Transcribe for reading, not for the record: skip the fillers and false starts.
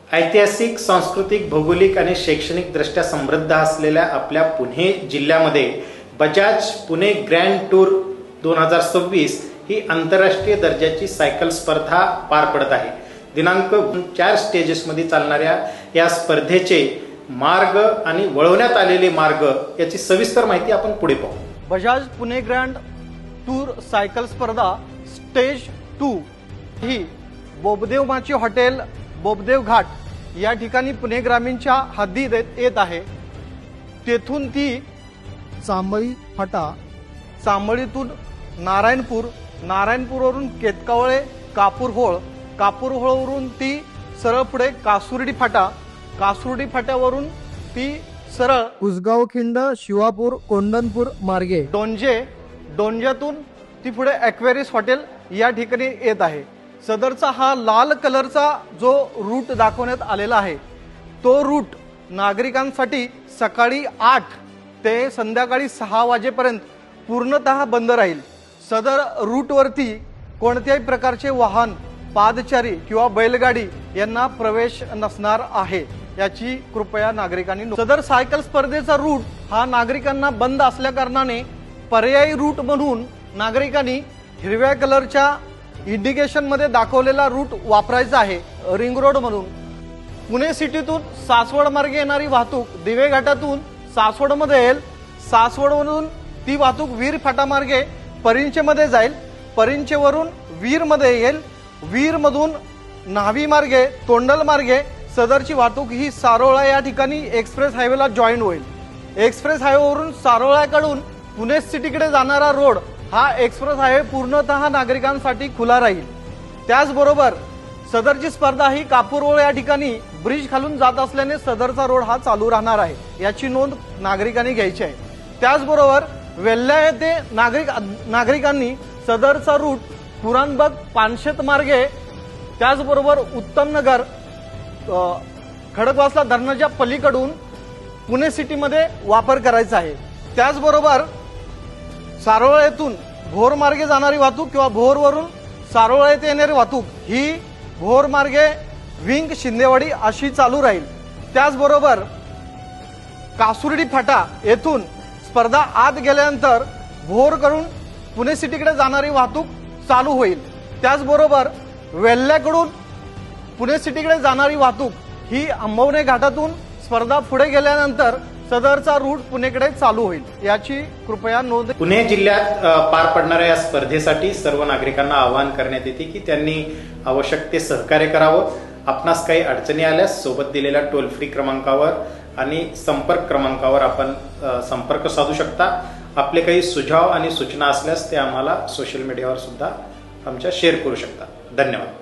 ऐतिहासिक, सांस्कृतिक, भौगोलिक आणि शैक्षणिक दृष्ट्या समृद्ध असलेल्या आपल्या पुणे जिल्ह्यामध्ये बजाज पुणे ग्रँड टूर 2026 ही आंतरराष्ट्रीय दर्जाची सायकल स्पर्धा पार पडत आहे। दिनांक 4 स्टेजेसमध्ये चालणाऱ्या या स्पर्धेचे मार्ग आणि वळवण्यात आलेले मार्ग याची सविस्तर माहिती आपण पुढे पाहू। Bajaj Pune grand tour cycle स्पर्धा स्टेज 2 ही बोबदेव माची हॉटेल बोबदेव घाट या ठिकाणी पुणे ग्रामीणच्या हद्दीत येत आहे। तेथून ती चांबळी फाटा, चांबळीतून नारायणपूर, नारायणपूरवरून केतकावळे, कापूरहोळ, कापूरहोळवरून ती सरळ पुढे कासुर्डी फाटा, कासुर्डी फाट्यावरून ती सरळ उसगावखिंड, शिवापूर, कोंडणपूर मार्गे डोंजे, डोंज्यातून ती पुढे ॲक्वेरियस हॉटेल या ठिकाणी येत आहे। सदरचा हा लाल कलरचा जो रूट दाखवण्यात आलेला आहे तो रूट नागरिकांसाठी सकाळी 8 ते संध्याकाळी 6 वाजेपर्यंत पूर्णतः बंद राहील। सदर रूटवरती कोणत्याही प्रकारचे वाहन, पादचारी किंवा बैलगाडी यांना प्रवेश नसणार आहे, याची कृपया नागरिकांनी सदर सायकल स्पर्धेचा रूट हा नागरिकांना बंद असल्या कारणाने पर्यायी रूट म्हणून नागरिकांनी हिरव्या कलरच्या इंडिकेशन मध्ये दाखवलेला रूट वापरायचा आहे। रिंग रोड म्हणून पुणे सिटीतून सासवड मार्गे येणारी वाहतूक दिवे घाटातून सासवड मध्ये येईल, सासवडवरून ती वाहतूक वीर फाटा मार्गे परिंचे मध्ये जाईल, परिंचेवरून वीर मध्ये येईल, वीर मधून न्हावी मार्गे तोंडल मार्गे सदरची वाहतूक ही सारोळा या ठिकाणी एक्सप्रेस हायवेला जॉईन होईल। एक्सप्रेस हायवेवरून सारोळ्याकडून पुणे सिटीकडे जाणारा रोड हा एक्सप्रेस हायवे पूर्णतः नागरिकांसाठी खुला राहील। त्याचबरोबर सदरची स्पर्धा ही कापूरहोळ या ठिकाणी ब्रिज खालून जात असल्याने सदरचा रोड हा चालू राहणार आहे, याची नोंद नागरिकांनी घ्यायची आहे। त्याचबरोबर वेल्हा येथे नागरिकांनी सदरचा रूट पुराणबग, पानशेत मार्गे, त्याचबरोबर उत्तमनगर, खडकवासला धरणाच्या पलीकडून पुणे सिटीमध्ये वापर करायचा आहे। त्याचबरोबर सारोळा येथून भोर मार्गे जाणारी वाहतूक किंवा भोरवरून सारोळा येथे येणारी वाहतूक ही भोर मार्गे विंग, शिंदेवाडी अशी चालू राहील। त्याचबरोबर कासुर्डी फाटा येथून स्पर्धा आत गेल्यानंतर भोर करून पुणे सिटीकडे जाणारी वाहतूक चालू होईल। त्याचबरोबर वेल्ह्याकडून पुणे सिटीकडे जाणारी वाहतूक ही अंबवणे घाटातून स्पर्धा पुढे गेल्यानंतर सदरचा रूट पुणेकडे चालू होईल, याची कृपया नोंद। पुणे जिल्ह्यात पार पडणाऱ्या या स्पर्धेसाठी सर्व नागरिकांना आवाहन करण्यात येते की त्यांनी आवश्यक ते सहकार्य करावं। आपणास काही अडचणी आल्यास सोबत दिलेल्या टोल फ्री क्रमांकावर आणि संपर्क क्रमांकावर आपण संपर्क साधू शकता। आपले काही सुझाव आणि सूचना असल्यास ते आम्हाला सोशल मीडियावर सुद्धा आमच्या शेअर करू शकता। धन्यवाद।